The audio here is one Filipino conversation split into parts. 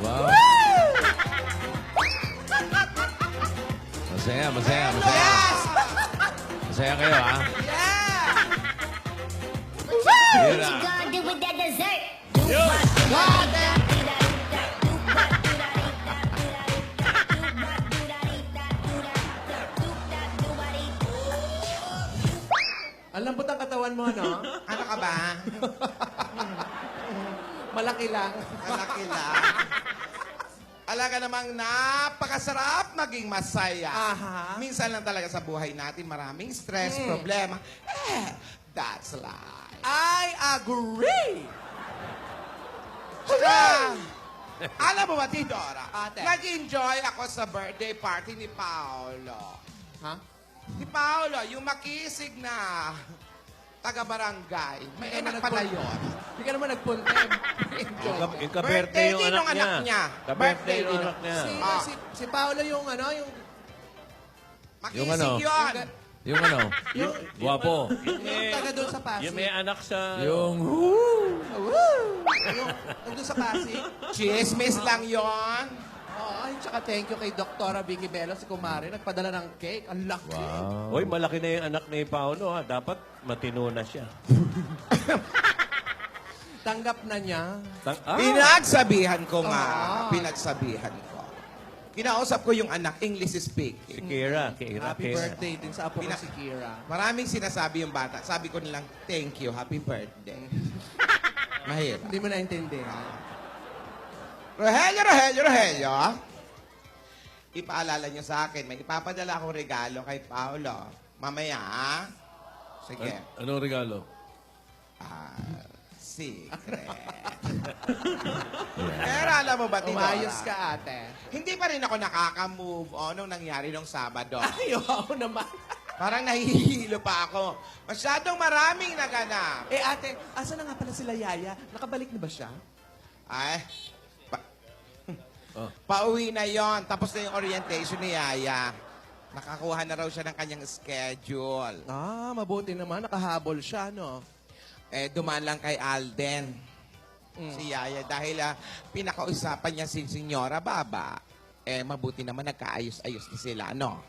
Wow. Masaya, masaya, masaya. Masaya kayo, ha? Yun na. Ang lambot ang katawan mo, no? Ano ka ba? Malaki lang. Malaki lang. Alaga namang napakasarap maging masaya. Aha. Minsan lang talaga sa buhay natin maraming stress, problema. That's life. I agree! Tsaka, alam mo ba, Tidora? Ate. Nag-enjoy ako sa birthday party ni Paolo. Ha? Si Paolo, yung makisig na taga-barangay. May anak pala yun. Hindi ka naman nagpuntem. Yung ka-birthday yung din anak ng anak niya. niya. Ka-birthday Birthday yung din anak niya. Si Paolo yung ano, yung... Makisig Yung ano? yun. Yung ano? Yung, Guwapo. yung taga doon sa Pasig. Yung may anak sa... Yung... Yung nandun sa Pasig. Chismis lang yon. Oo, ay, tsaka thank you kay Doktora Vicky Bello, si Kumari. Nagpadala ng cake. Ang laki. Wow. Hoy, malaki na yung anak ni Paolo, ha? Dapat matino na siya. Tanggap na niya. Pinagsabihan ko nga. Ah. Pinagsabihan ko. Kinausap ko yung anak, English Si speaking. Kira. Kira. Happy birthday din sa apo ko si Kira. Maraming sinasabi yung bata. Sabi ko nilang, thank you, happy birthday. Mahirap. Hindi mo naintindihan. Rogelio. Ipaalala niyo sa akin, may ipapadala akong regalo kay Paolo. Mamaya, ha? Sige. Anong regalo? Secret. Pero alam mo ba, Tidora? Umayos ka, ate. Hindi pa rin ako nakaka-move on nung nangyari nung Sabado. Ay, oo naman. Parang nahihilo pa ako. Masyadong maraming naganap. Eh, ate, asa na nga pala sila Yaya? Nakabalik na ba siya? Ay, pauwi na yon. Tapos na yung orientation ni Yaya. Nakakuha na raw siya ng kanyang schedule. Ah, mabuti naman. Nakahabol siya, no? Dumaan lang kay Alden. Si Yaya. Dahil pinakausapan niya si Senyora Baba. Mabuti naman nagkaayos-ayos na sila, no?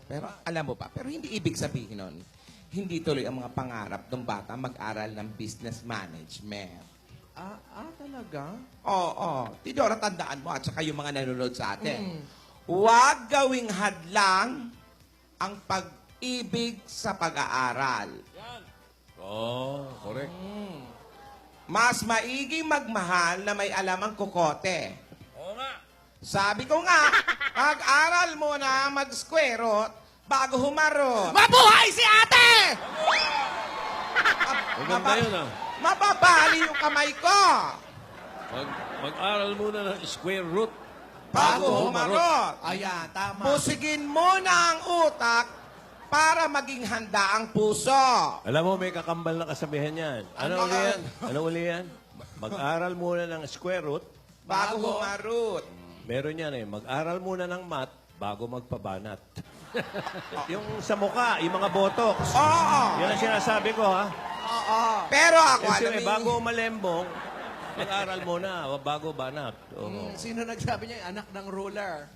Pero alam mo ba, pero hindi ibig sabihin nun, hindi tuloy ang mga pangarap ng bata mag-aral ng business management. Talaga? Oo. Tidora, tandaan mo at saka yung mga nanonood sa atin. Huwag gawing hadlang ang pag-ibig sa pag-aaral. Oh, correct. Mas maiging magmahal na may alamang kukote. Oo nga. Sabi ko nga, mag-aral muna mag-square bago humarot. Mabuhay si ate! Maganda yun, ah. Mapapali yung kamay ko Mag-aral muna ng square root. bago humarot. Ayan, tama. Musigin muna ang utak para maging handa ang puso. Alam mo, may kakambal na kasabihan yan. Ano uli yan? Ano uli yan? Mag-aral muna ng square root. Bago humarot. Meron yan eh. Mag-aral muna ng math bago magpabanat. Yung sa mukha, yung mga botox. Oo. Yan ang sinasabi ko, ha? Pero ako, Kasi alam mo, bago umalembong, mag-aral muna bago banat. Oo. Sino nagsabi niya? Anak ng ruler.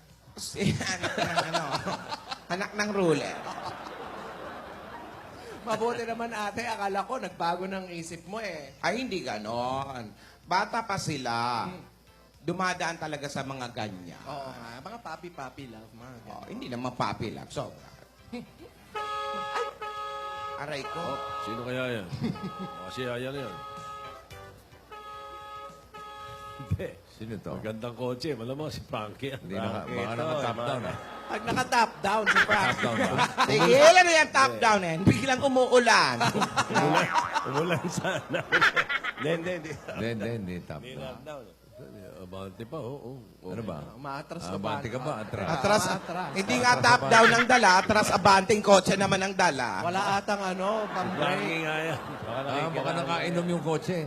anak ng ano, anak ng ruler. Mabuti naman ate, akala ko nagbago ng isip mo eh. Ay, hindi ganon. Bata pa sila. Dumadaan talaga sa mga ganyan. Oo nga, mga papi-papi love, mga ganun. Oh, hindi naman papi lang. Sobra. Aray ko. Oh, sino kaya yan? Si Yaya na yan. Hindi. Sino to? Magandang kotse. Malamang si Frankie. Hindi baka Ito, naka-top down, mga- ah. Pag naka-top down si Frank. Top down ba? Tigilan na yan top down eh. Biglang umuulan. Umulan sana. Hindi. Hindi, top Hindi down. top down. Abante pa, oo. Ano ba? Umaatras ka Abante ka ba? Atras. Atras. Atras. Hindi nga top down ang dala, atras abanting kotse naman ang dala. Wala atang ano, Lagi pang-break. nga yan. Baka Baka nakikilala. nakainom yung kotse.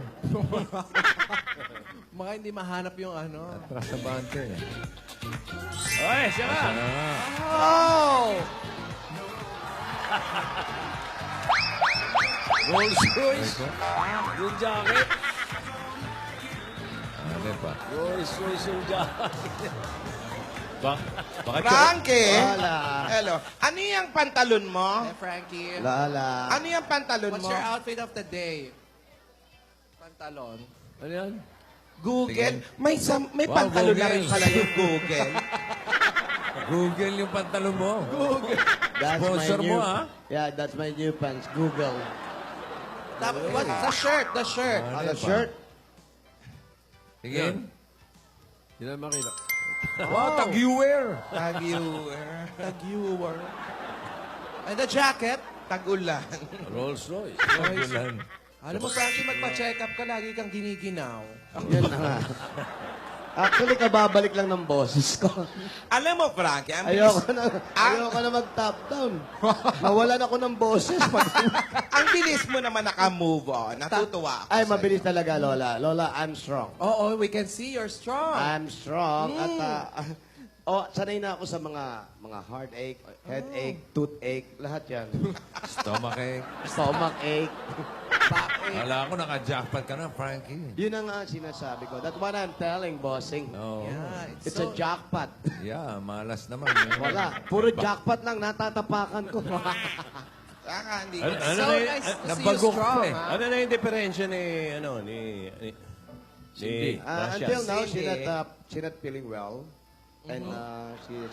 Mga hindi mahanap yung ano. Atras sa bante. Oy, siya ka. Ano nga? Oh! Rolls Royce. Yung jacket. Ano pa? Rolls Royce yung jacket. Baka Frankie! Wala. Hello. Ano yung pantalon mo? Hey, Frankie. Lala. Ano yung pantalon What's mo? your outfit of the day? Pantalon. Ano yan? Google. May Wow, pantalon na Google. rin pala yung Google. Google yung pantalon mo. That's Sponsor my mo, new, ah? Yeah, that's my new pants. Google. What's the shirt? The shirt. On Ano the pa? shirt? Tingin. Hindi na makita. Wow, tag-viewer. Tag-viewer. Tag-viewer. And the jacket? Tag-ulan. Rolls Royce. Tagulan. Alam mo, Frankie, magpa-check up ka, lagi kang giniginaw. Yan na nga. Actually, kababalik lang ng boses ko. Alam mo, Frankie, ang bilis, Ayoko na mag-top down. Nawalan ako ng boses. ang bilis mo naman naka-move on. Natutuwa ako. Ay, sa'yo. mabilis talaga, Lola. Lola, I'm strong. Oo, we can see you're strong. I'm strong. At, sanay na ako sa mga heartache, headache, toothache, lahat yan. Stomachache. Stomach ache. Wala ko, naka-jackpot ka na, Frankie. Yun ang nga sinasabi ko. That's what I'm telling, bossing. Oo. Yeah, It's a jackpot. Yeah, malas naman. eh. Wala. Puro jackpot lang natatapakan ko. Saka, hindi Ano, ko. ano So na nice to see you nabagok strong, pa eh. ha? Ano na yung diferensya ni Cindy. Gracias. Until now, Cindy. she's not feeling well. And she's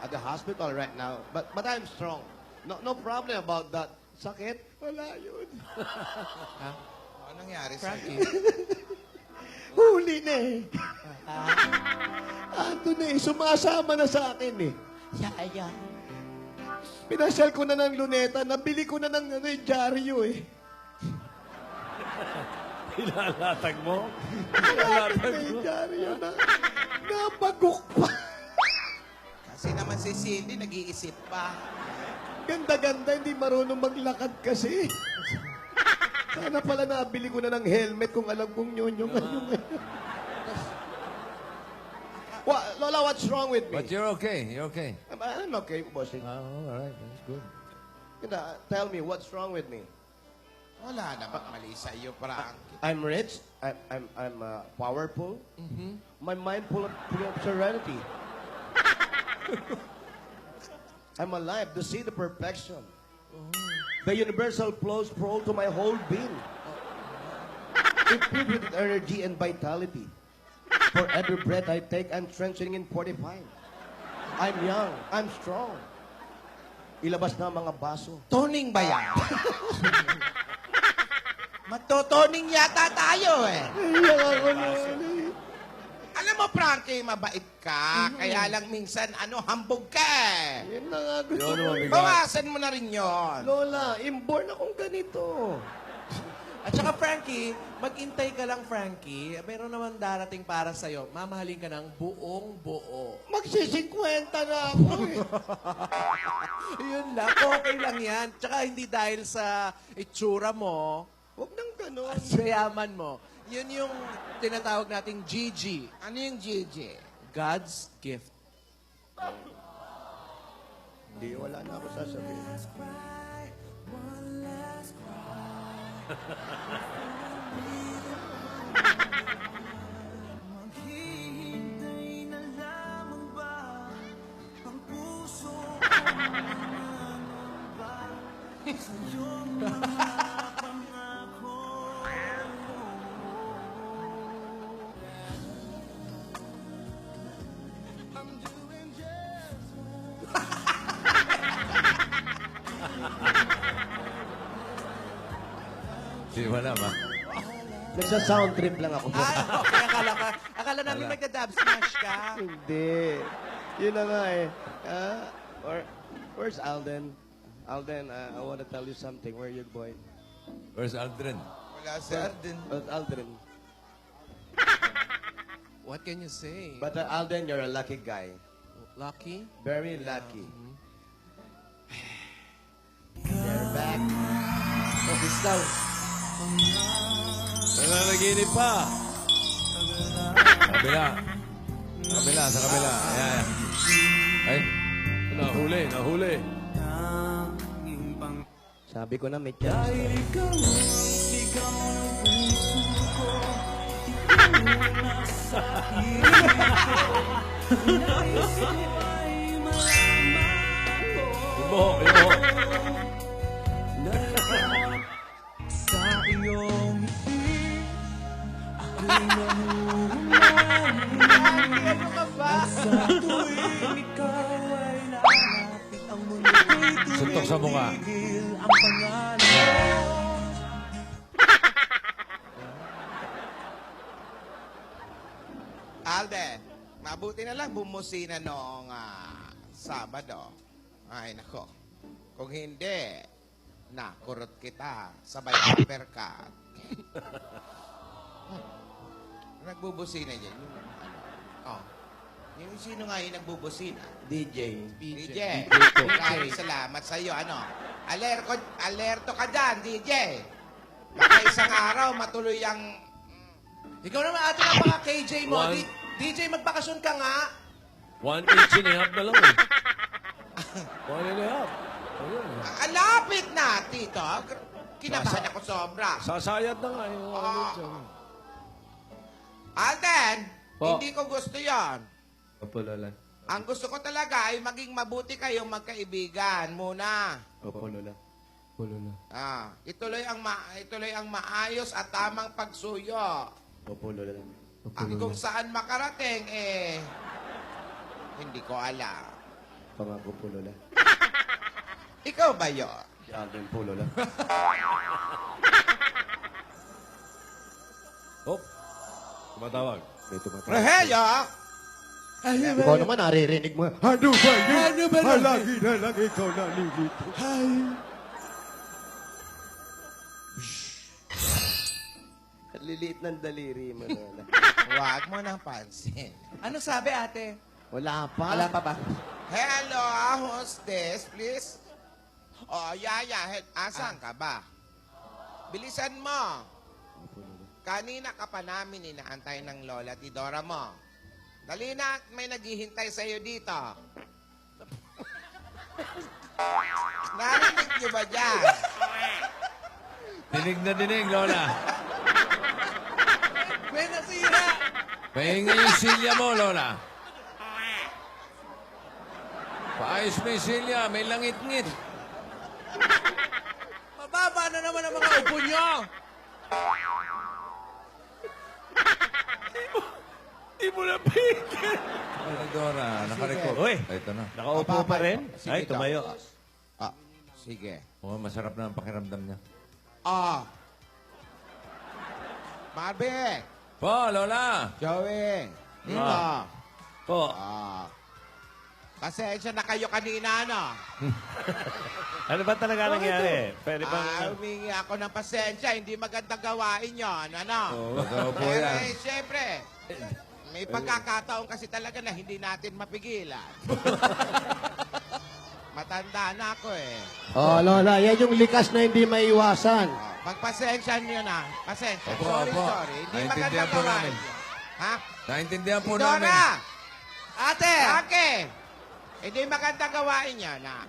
at the hospital right now. But I'm strong. No problem about that. Sakit? Wala yun. Ano nangyari Frankie. sa'yo? Huli na eh. Ando na eh. Sumasama na sa akin eh. Yaya. Pinasyal ko na ng luneta. Nabili ko na ng dyaryo eh. Ilalatag mo? Ilalagay na yung dyaryo na. Nabagok pa. Kasi naman si Cindy, nag-iisip pa. Ganda-ganda, hindi marunong maglakad kasi. Sana pala nabili ko na ng helmet kung alam kong nyonyongan yung Lola, what's wrong with me? But you're okay. You're okay. I'm okay, bossing. Oh, all right. That's good. Tell me, what's wrong with me? Wala namang mali sa'yo, Frankie. I'm rich. I'm powerful. My mind full of serenity. I'm alive to see the perfection. The universal flows to my whole being. It filled with energy and vitality. For every breath I take, I'm strengthening and fortifying. I'm young. I'm strong. Ilabas na ang mga baso. Toning ba yan? Matotoning yata tayo eh. Iyak ako noon eh. Alam mo, Frankie, mabait ka. Kaya lang minsan, hambog ka eh. Yan na nga gusto Yun, ko. mabigat. Bawasan mo na rin yon. Lola, inborn akong ganito. At saka, Frankie, mag-intay ka lang, Frankie. Meron naman darating para sa'yo. Mamahalin ka ng buong-buo. Magsi-50 na ako eh. Yun lang. Okay lang yan. Tsaka hindi dahil sa itsura mo Huwag nang ganon. at sa yaman mo. Yun yung tinatawag nating GG. Ano yung Gigi? God's gift. Hindi, wala na ako sasabihin. Maghihintay na lamang ba ang puso ko ba sa iyong mga pangako? I'm doing just Di wala ba? Nagsa-sound trip lang ako. Ay, okay. Akala namin magda-dab smash ka. Hindi. Yun na nga eh. Where's Alden? Alden, I want to tell you something. Where are you, boy? Where's Aldrin? Wala si Arden. Aldrin. What can you say? But Alden, you're a lucky guy. Lucky? Very lucky. You're back. Office daw. Nananaginip pa. Kabila. Kabila, sa kabila. Ayan. Ay, Nahuli. Tanging pang Sabi ko na may chance. ikaw, sigaw ng puso ko. Ikaw na sa piling ko. Nais ko ay malaman mo. Ibo. Sa iyong ngiti, ako'y nahuhulan. Ano ka ba? Sa tuwing ikaw ay lalapit, ang mundo'y suntok sa mukha. tumigil ang pangalan mo. Alden, mabuti na lang bumusina noong Sabado. Ay, nako. Kung hindi, nakurot kita. Sabay uppercut. Nagbubusina yan. Yung, yung sino nga yung nagbubusina? DJ. DJ. Maraming salamat sa iyo. Alerto ka dyan, DJ. Baka isang araw matuloy ang... Ikaw naman ate napaka KJ mo. One. DJ, magbakasyon ka nga. 1.5 na lang eh. 1.5. Ayun. Ang lapit na, Tito. Kinabahan ako sobra. Sasayad na nga yung Alden, Po. hindi ko gusto yon. Opo, Lola. Ang gusto ko talaga ay maging mabuti kayong magkaibigan muna. Opo, Lola. Ituloy ang maayos at tamang pagsuyo. Opo, Lola. Ang kung saan makarating, hindi ko alam. Pangako po, Lola. Ikaw ba yun? Si Alden po, Lola. Oh, tumatawag. May tumatawag. Rogelio! Ikaw naman, naririnig mo. Ano ba yun? Ano ba yun? Lagi na lang ikaw nalilito. Liliit ng daliri mo, Lola. Huwag mo nang pansin. Ano sabi ate? Wala pa. Wala pa ba? Hello, hostess, please. Oh, Yaya, asan ka ba? Bilisan mo. Kanina ka pa namin inaantay ng Lola Tidora mo. Dali na, may naghihintay sa'yo dito. Narinig niyo ba dyan? dinig na dinig, Lola. May nasira! Pahinga yung silya mo, Lola. Paayos mo yung silya, may langit-ngit. Mababa na naman ang mga upo nyo! Di mo na pigil. Ay, Dora, nakarecord. Uy. Ay, ito na. Nakaupo pa rin? Sige, Ay, tumayo. Sige. Oh, masarap na ang pakiramdam niya. Marvick! Po, Lola. Joey! Dito! Po. Pasensya na kayo kanina, ano? Ano ba talaga nangyari? Pwede bang... Humingi ako ng pasensya. Hindi maganda gawain yon, ano? Totoo po Pero yan. syempre, may pagkakataon kasi talaga na hindi natin mapigilan. Matanda na ako eh. Oh, Lola, yan yung likas na hindi maiwasan. Pagpasensya niyo na. Pasensya. Opo, Sorry, opo. sorry. Hindi maganda Naintindihan po gawain namin. yun. Ha? Naintindihan po namin. Dora! Ate! Ake! Hindi maganda gawain yan, ha?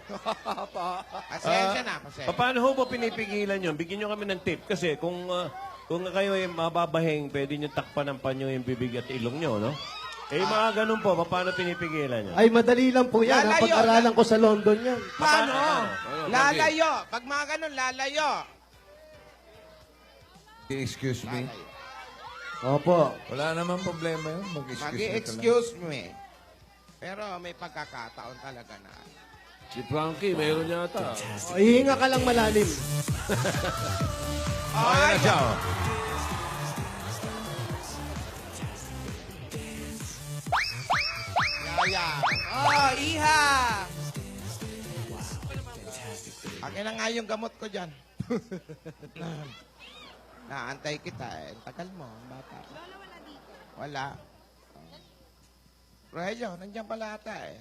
Pasensya na, pasensya. Paano ho ba pinipigilan yun? Bigyan nyo kami ng tip. Kasi kung kayo ay mababahing, pwede nyo takpan ng panyo yung bibig at ilong nyo, no? Eh, mga ganun po, paano pinipigilan nyo? Ay, madali lang po yan. Lalayo. Pag-aralan ko sa London yan. Paano? Ano, Lalayo. Pag mga ganun, lalayo. Excuse me. Lalayo. Opo. Wala naman problema yun. Mag-excuse me ka lang. Mag-excuse me. Pero may pagkakataon talaga na. Si Frankie, mayroon yata. O, hihinga ka lang malalim. Oh, yan na siya, oh. Yaya. Oh, iha! Akin na nga yung gamot ko dyan. Naantay kita eh. Tagal mo, bata. Wala. Rogelio, nandiyan pala ata eh.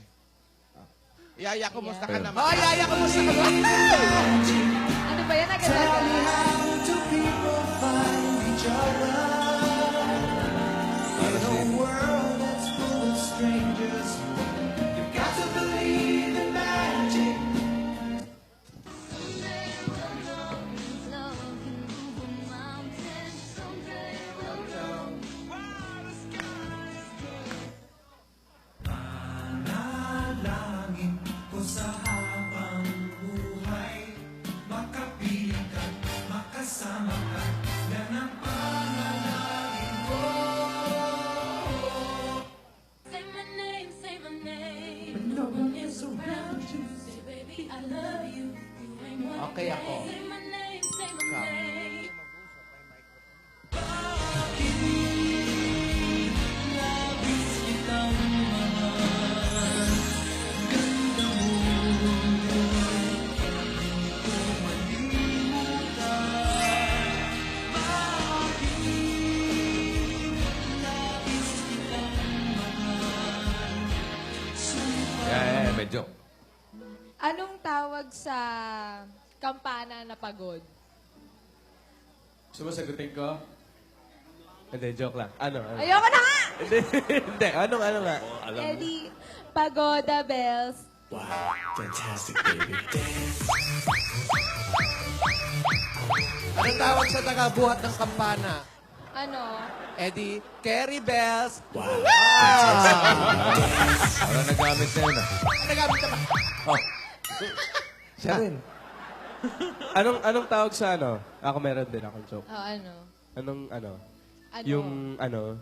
Yaya, kumusta ka naman? Oh, Yaya, kumusta ka ba? Ano ba yan? Agad-agad. Say my name. When no one is around you, say, baby, I love you. You ain't what Okay ako. Say my name, say my name. Medyo. Anong tawag sa kampana na pagod? Gusto mo sagutin ko? Hindi, joke lang. Ano? Ayoko na nga! Hindi, hindi. Ano nga? Eddie, pagoda bells. Anong tawag sa taga-buhat ng kampana? Ano? Eddie, Carry Bells. Parang nagamit na yun ah. Nagamit na ba? Siya rin. Anong tawag sa ano? Ako meron din akong joke. Oh, ano? Anong ano? Ano? Yung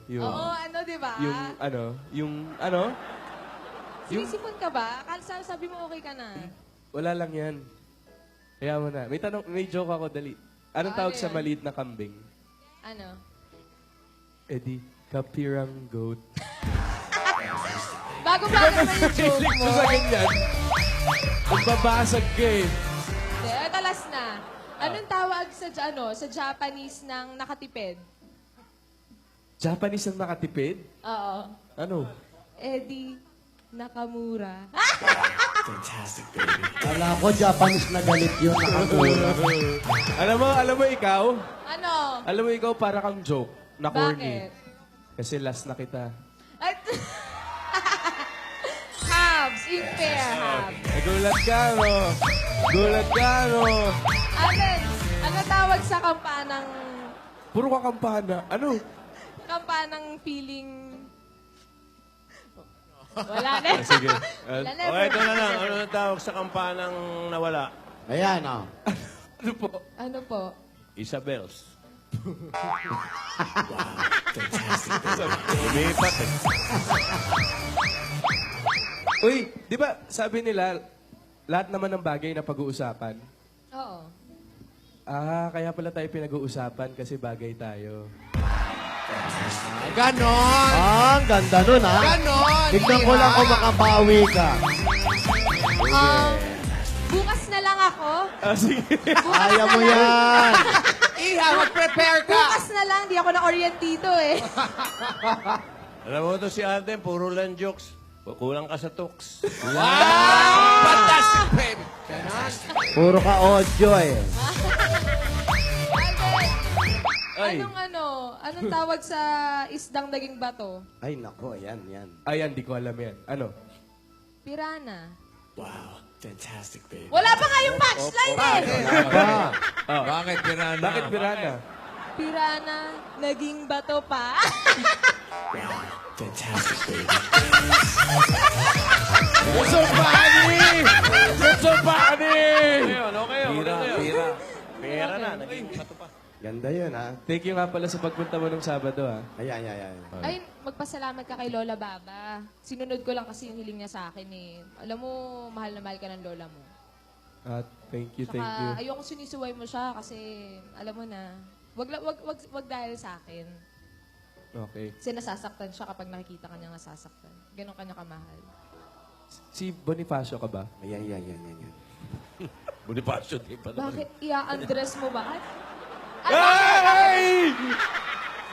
yung Oo, ano, di ba? yung Sinisipon ka ba? Akala sabi mo okay ka na. wala lang yan. Kaya mo na. May joke ako, dali. Anong tawag Ano sa yan? maliit na kambing? Ano? Eddie, kapirang goat. Bago-bago naman yung joke mo. Sa ganyan. Magbabasag ka eh. Hindi, ito last na. Anong tawag sa Japanese ng nakatipid? Japanese ang nakatipid? Oo. Ano? Eddie Nakamura. Kala ko Japanese na galit yun. Nakamura. alam mo ikaw? Ano? Alam mo ikaw para kang joke na corny. Bakit? Kasi last na kita. At Habs, in fair, Habs. Gulat ka, no? Gulat ka, no? Ano tawag sa kampanang Puro ka kampana. Ano? feeling... Wala na. Sige. Wala na. Okay, ito na lang. Ano ang tawag sa kampanang nawala? Ayan, oh. Ano po? Ano po? Isabels. Lumipat eh. Uy, di ba sabi nila, lahat naman ng bagay na pag-uusapan? Oo. Kaya pala tayo pinag-uusapan kasi bagay tayo. Ganon! Ang ganda nun, ha? Ganon! Tignan ko lang kung makabawi ka. Bukas na lang ako. Sige. Kaya mo yan. Iha, mag-prepare ka! Bukas na lang. Di ako na-orientito eh. Alam mo to si Alden, puro lang jokes. Kulang ka sa talks. Fantastic, babe! Ganon! Puro ka audio, eh. Alden, anong tawag sa isdang naging bato? Ay, nako, yan. Ayan, di ko alam yan. Ano? Pirana. Fantastic, baby. Wala pa nga yung punchline eh! Bakit pirana? Bakit pirana? Pirana, naging bato pa. Fantastic, baby. It's so funny! It's so funny! Okay, Pira. Pera na, naging bato pa. Ganda yun, ha? Thank you nga pala sa pagpunta mo nung Sabado, ha? Ayan. Ay, magpasalamat ka kay Lola Baba. Sinunod ko lang kasi yung hiling niya sa akin eh. Alam mo, mahal na mahal ka ng lola mo. Thank you. Saka, ayoko sinisuway mo siya kasi, alam mo na, wag dahil sa akin. Okay. Kasi nasasaktan siya kapag nakikita ka niya nasasaktan. Ganon ka niya kamahal. Si Bonifacio ka ba? Ayan. Bonifacio, di pa naman. Bakit? Ia-undress mo ba? Ay!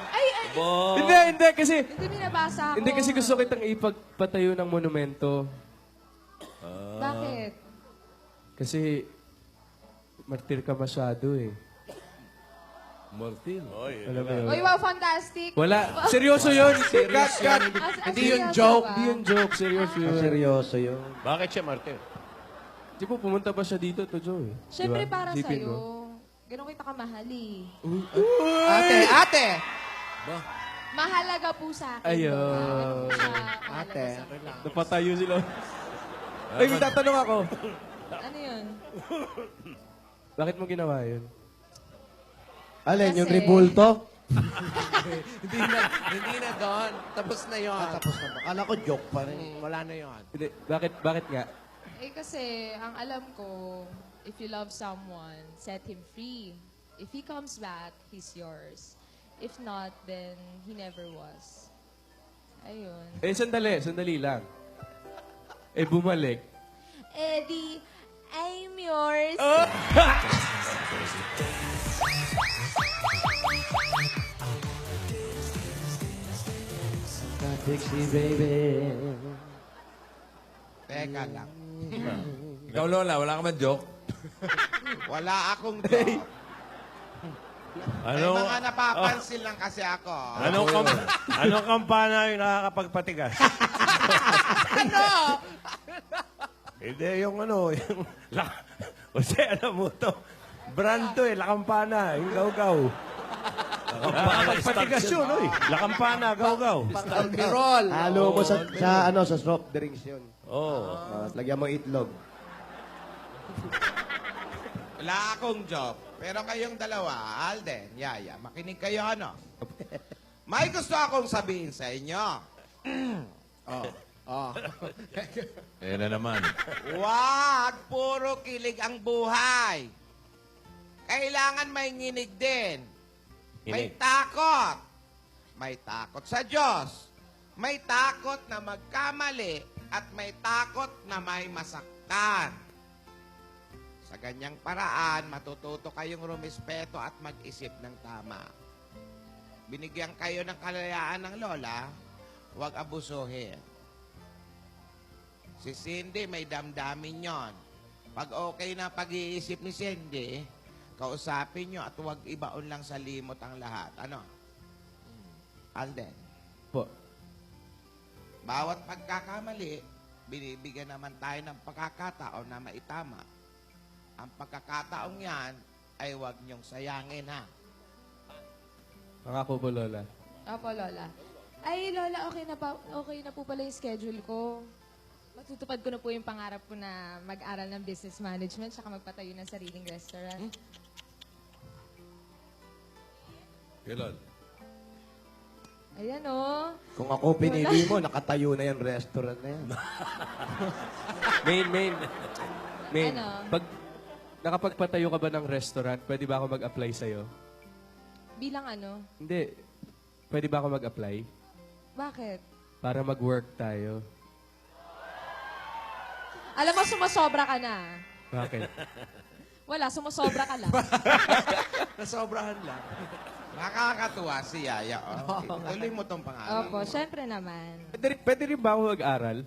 Ay, Hindi, kasi... Hindi, binabasa ako. Hindi kasi gusto kitang ipagpatayo ng monumento. Bakit? Kasi... Martir ka masyado eh. Martin. Alam mo yun? Uy, wow, fantastic. Wala. Seryoso yun. Cut. Hindi yun joke. Hindi yun joke. Seryoso yun. Seryoso yun. Bakit siya, Martin? Di po, pumunta pa siya dito to Joe eh. Siyempre Diba? para Isipin sa'yo. mo. Ganun kita kamahal eh. Ate! Mahalaga po sa akin. Ayun. Ganun po siya mahalaga Ate. sa akin. Napatayo sila. Ay, may tatanong ako. Ano yun? Bakit mo ginawa yun? Alin, yung Kasi- ribulto? Hindi na doon. Tapos na yun. Tapos na ba? Akala ko joke pa rin. Wala na yun. Hindi, bakit nga? Eh kasi, ang alam ko, if you love someone, set him free. If he comes back, he's yours. If not, then he never was. Ayun. Eh, sandali lang. Eh, bumalik. Eddie, I'm yours. Dixie baby. Teka lang. Ikaw, Lola, wala ka man joke? Wala akong joke. May Ano, mga napapansin lang kasi ako. anong kampana yung nakakapagpatigas? Hindi, yung yung... Kasi alam mo to, brand to La Campana, yung gaw-gaw. Nakakapagpatigas yun, oy. La Campana, gaw-gaw. Almirol. Halo mo sa soft drinks yun. Oo. At lagyan mo itlog. Wala akong joke. Pero kayong dalawa, Alden, Yaya, makinig kayo ano. May gusto akong sabihin sa inyo. Ayan na naman. Wag puro kilig ang buhay. Kailangan may nginig din. May Nginig. takot. May takot sa Diyos. May takot na magkamali at may takot na may masaktan. Sa ganyang paraan, matututo kayong rumispeto at mag-isip ng tama. Binigyan kayo ng kalayaan ng lola, huwag abusuhin. Si Cindy, may damdamin yon. Pag okay na pag-iisip ni Cindy, kausapin nyo at huwag ibaon lang sa limot ang lahat. Ano? Alden, Po. bawat pagkakamali, binibigyan naman tayo ng pagkakataon na maitama. Ang pagkakataong yan ay huwag niyong sayangin, ha? Pangako po, Lola. Opo, Lola. Ay, Lola, okay na po pala yung schedule ko. Matutupad ko na po yung pangarap ko na mag-aral ng business management saka magpatayo ng sariling restaurant. Kailan? Ayan, oh. Kung ako pinili mo, nakatayo na yung restaurant na yan. Main. Ano? Pag nakapagpatayo ka ba ng restaurant, pwede ba ako mag-apply sa'yo? Bilang ano? Hindi. Pwede ba ako mag-apply? Bakit? Para mag-work tayo. Alam mo, sumasobra ka na. Bakit? Wala, sumasobra ka lang. Nasobrahan lang. Nakakatuwa si Yaya. Oh. Tuloy mo tong pangalan. Opo, syempre naman. Pwede rin ba ako mag-aral?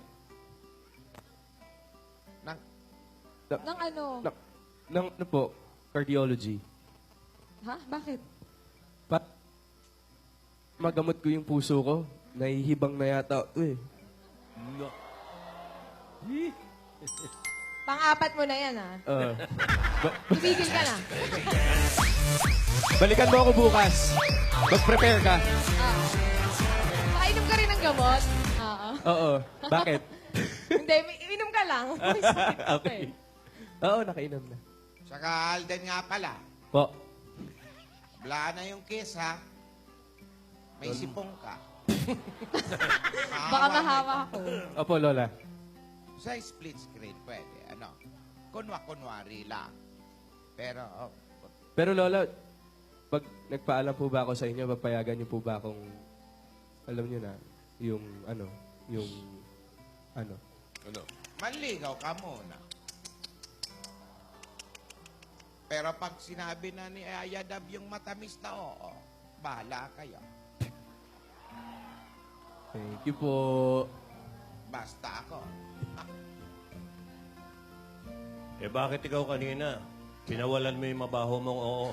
Nang ano? Ng ano po? Cardiology. Ha? Bakit? Magamot ko yung puso ko. Nahihibang na yata ito eh. Pang-apat mo na yan, ha? Tumigil ka na. Balikan mo ako bukas. Mag-prepare ka. Nakainom ka rin ng gamot? Oo. Oo. Bakit? Hindi, inom ka lang. May sakit ka pa eh. Oo, nakainom na. Saka Alden nga pala. Po. Bla na yung kiss, ha? May sipong ka. Baka mahawa ako. Opo, Lola. Sa split screen, pwede. Ano? Kunwa-kunwari lang. Pero, Pero Lola, pag nagpaalam po ba ako sa inyo, papayagan niyo po ba akong, alam niyo na, yung ano. manligaw ka muna. Pero pag sinabi na ni Ayadab yung matamis na oo, bahala kayo. Thank you po. Basta ako. Eh bakit ikaw kanina? Pinawalan mo yung mabaho mong oo.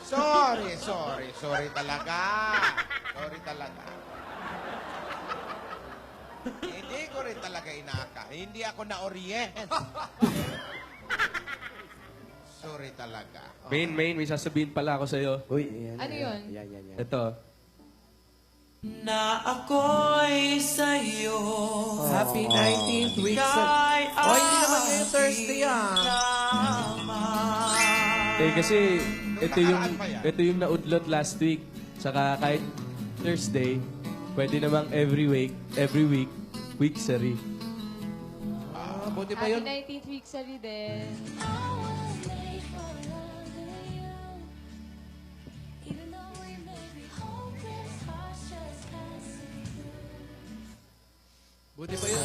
Sorry talaga. Sorry talaga. Hindi ko rin talaga inaka. Hindi ako na-orient. Sorry talaga. Main, may sasabihin pala ako sa'yo. Uy, yan. Ano yun? Yan. Ito. Na ako'y sa'yo. Happy 19th week sa... Oh, hindi naman ngayon Thursday Eh, kasi nakaraan pa yan. ito yung naudlot last week. Saka kahit Thursday, pwede namang every week, week-sary. Buti pa Happy yun. 19th week sa din. Buti pa yun.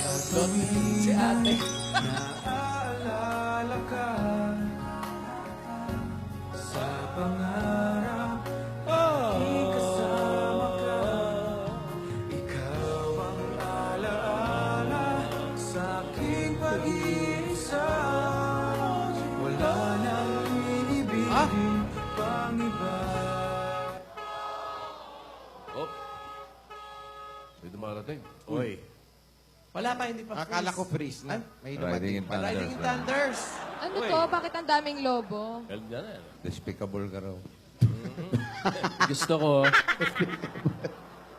Si ate. Naalala ka sa pangarap. Di kasama ka. Ikaw ang alaala sa aking pag-iisa. Wala nang inibigin pang iba. Oh. May dumarating. Oy. Wala pa, hindi pa. Akala ko freeze na. May Riding dumating in pa. Thunder. Riding in Thunders. Ano to? Bakit ang daming lobo? Well, yan. Despicable ka raw. Gusto ko,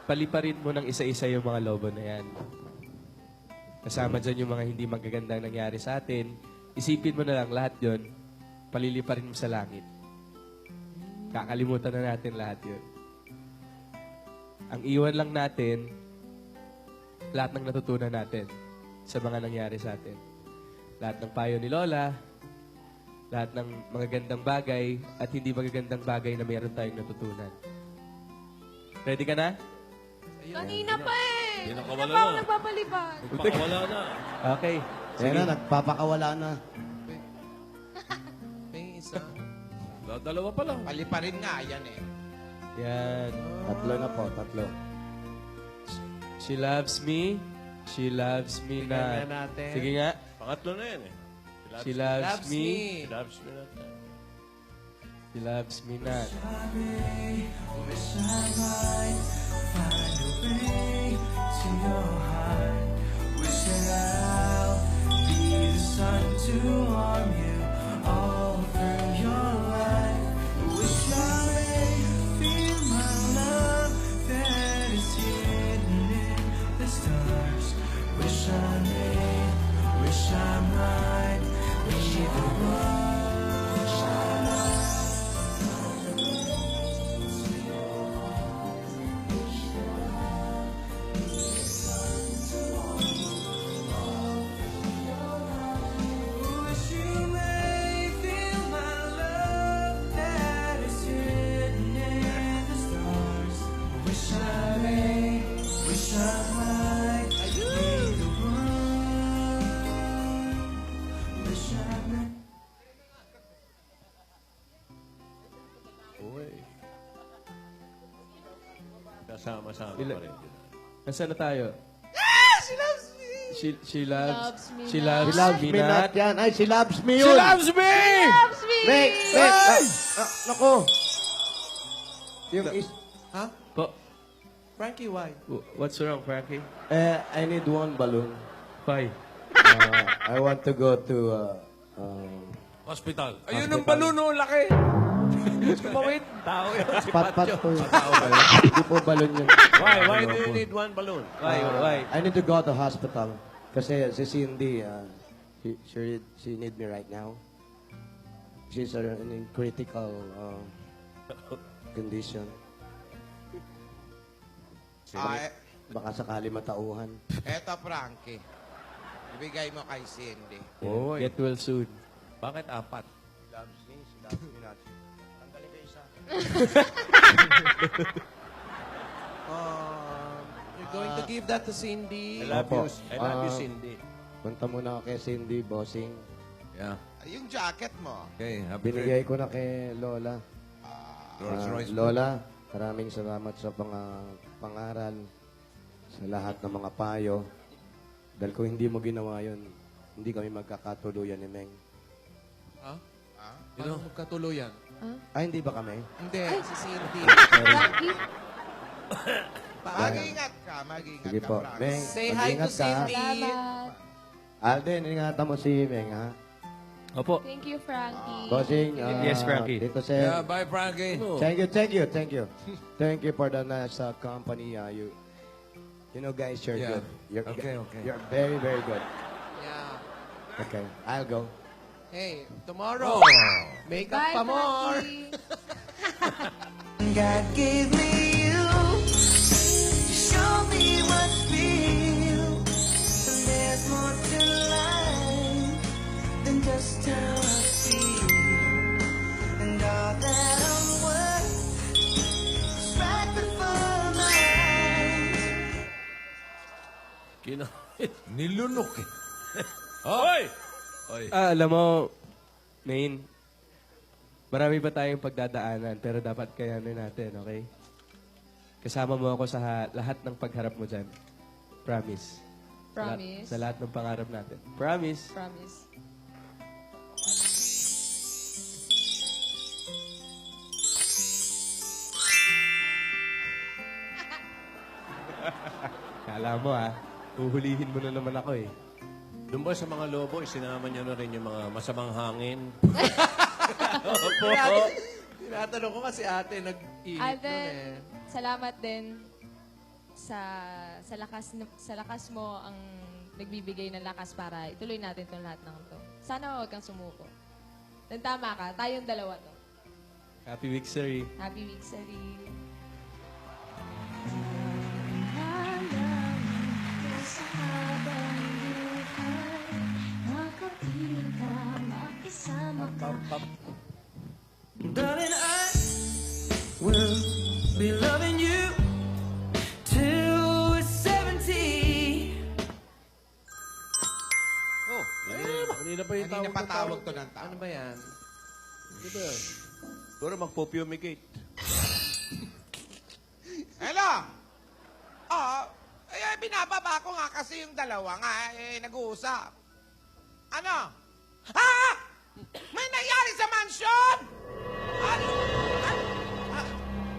paliparin mo ng isa-isa yung mga lobo na yan. Kasama dyan yung mga hindi magagandang nangyari sa atin. Isipin mo na lang lahat yon, paliliparin mo sa langit. Kakalimutan na natin lahat yun. Ang iwan lang natin, lahat ng natutunan natin sa mga nangyari sa atin. Lahat ng payo ni Lola, lahat ng magagandang bagay at hindi magagandang bagay na mayroon tayong natutunan. Ready ka na? Kanina pa eh! Hindi Kanina nakawala pa ako na. nagpapalipad. Pakawala na. Okay. Yan na, nagpapakawala na. May isa. Dalawa pa lang. Paliparin nga, yan eh. Yan. Tatlo na po, tatlo. She loves me. She loves me Tingnan not. natin. Sige nga. Pangatlo na yan eh. She loves Loves me. She loves me not. She loves me not. Wish I might find a way to your heart. Wish that I'll be the sun to warm you all through your life. Wish I may feel my love that is hidden in the stars. Wish I might be the one. Wish you may feel my love that is hidden in the stars. Wish I might be the one. Wish I may. Uy. Kasama-sama Ila- pa rin. Nasaan na tayo? She loves me. She loves Loves me She not. loves She loves me me not. not yan. Ay, she loves me She yun. loves me! Loves me! Wait. Naku. Yung is... Ha? Po, Frankie, why? what's wrong, Frankie? I need one balloon. Why? I want to go to... Hospital. Ayun ang balon, oh, laki! Kumawit. Tao yun. Si Pat Patyo. po yun. Hindi po balloon yun. Why do you need one balloon? Why? I need to go to hospital. Kasi si Cindy, she need me right now. She's in critical condition. Ay, Baka sakali matauhan. eto, Frankie. Ibigay mo kay Cindy. Get well soon. Bakit apat? She loves me not. Tanggalin ko isa. You're going to give that to Cindy. I love Opo. you. I love you, Ah. Cindy. Punta muna ako kay Cindy, bossing. Yeah. Yung jacket mo. Okay, happy Binigay ko na kay Lola. Lola, maraming salamat sa pangaral, sa lahat ng mga payo. Dahil kung hindi mo ginawa yun, hindi kami magkakatuluyan ni Meng. Ha? Ano magkatuluyan? Hindi ba kami? Hindi, si Cindy. Frankie, Mag-ingat ka, mag-ingat Sige ka, po. promise. Meng, Say hi to mag-ingat ka. Cindy. salamat. Alden, ingatan mo si Meng, ha? Opo. Thank you, Frankie. Bossing, Yes, Frankie. Tito Sen. Yeah, bye, Frankie. Thank you. Thank you for the nice company. You know, guys, you're Yeah. good. You're, Okay. You're very, very good. Yeah. Okay, I'll go. Hey, tomorrow, make up Bye, pa more. Frankie. God gave me you to show me what's real. And there's more to life than just how I feel. And all that I'm worth is right before my eyes. Nilunok eh. Hoy! Alam mo, Main, marami pa tayong pagdadaanan, pero dapat kayanin natin, okay? Kasama mo ako sa lahat ng pagharap mo dyan. Promise. Promise. Sa lahat ng pangarap natin. Promise. Promise. Kala mo uhulihin mo na naman ako eh. Doon ba sa mga lobo, isinama niyo na rin yung mga masamang hangin? Tinatanong ko kasi ate, nag-iit nun Alden, salamat din sa lakas mo ang nagbibigay ng lakas para ituloy natin itong lahat ng to. Sana huwag kang sumuko. Dan tama ka, tayong dalawa to. Happy Wixery. Happy Wixery. Darling, I will be loving you till we're 70. Kanina pa yung Kanina pa tawag to ng Ano tao. ba yan? Siguro magpo-fumigate. Hello? Binababa ko nga kasi yung dalawa nga, nag-uusap. Ano? Ha? May nangyari sa mansion? Ano?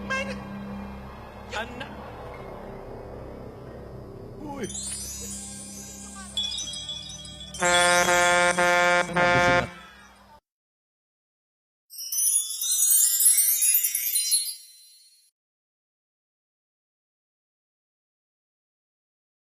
May... Uy!